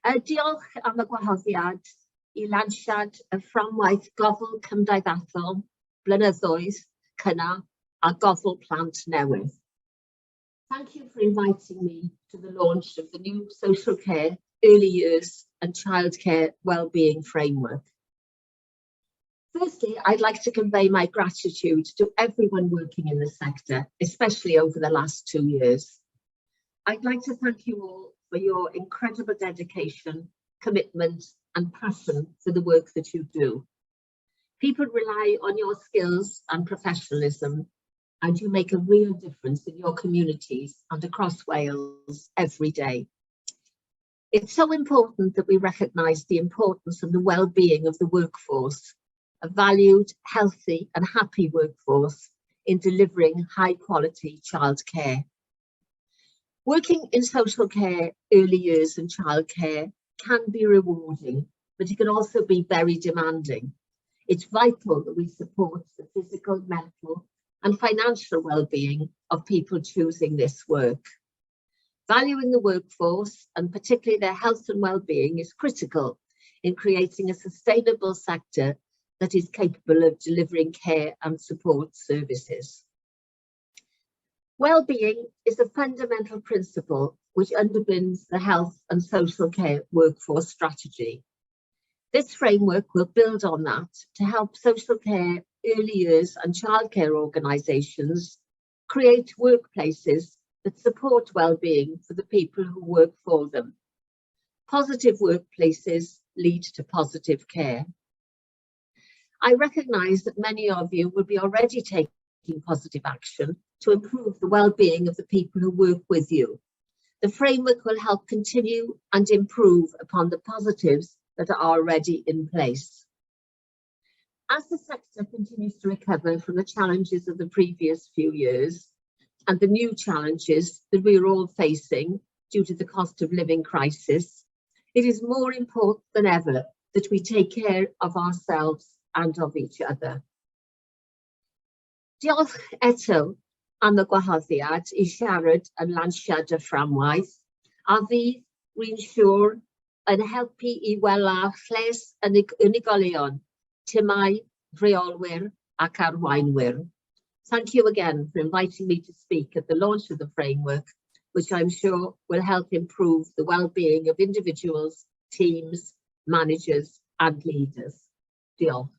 Diolch am y gwahoddiad I lansiad y fframwaith gofal cymdeithasol blynyddoedd cynnar a gofal plant newydd. Thank you for inviting me to the launch of the new Social Care, Early Years and Childcare Wellbeing Framework. Firstly, I'd like to convey my gratitude to everyone working in the sector, especially over the last 2 years. I'd like to thank you all for your incredible dedication, commitment and passion for the work that you do. People rely on your skills and professionalism, and you make a real difference in your communities and across Wales every day. It's so important that we recognise the importance of the well-being of the workforce, a valued, healthy and happy workforce in delivering high-quality childcare. Working in social care, early years and childcare can be rewarding, but it can also be very demanding. It's vital that we support the physical, mental and financial well-being of people choosing this work. Valuing the workforce, and particularly their health and well-being, is critical in creating a sustainable sector that is capable of delivering care and support services. Well-being is a fundamental principle which underpins the health and social care workforce strategy. This framework will build on that to help social care, early years and childcare organisations create workplaces that support well-being for the people who work for them. Positive workplaces lead to positive care. I recognise that many of you will be already taking positive action to improve the well-being of the people who work with you. The framework will help continue and improve upon the positives that are already in place. As the sector continues to recover from the challenges of the previous few years and the new challenges that we are all facing due to the cost of living crisis, it is more important than ever that we take care of ourselves and of each other. Diolch eto am y gwahoddiad I siarad yn lansiad y fframwaith, a fydd, rwy'n siŵr, yn helpu I wella lles unigolion, timau, rheolwyr ac arwainwyr. Thank you again for inviting me to speak at the launch of the framework, which I'm sure will help improve the well-being of individuals, teams, managers and leaders. Diolch.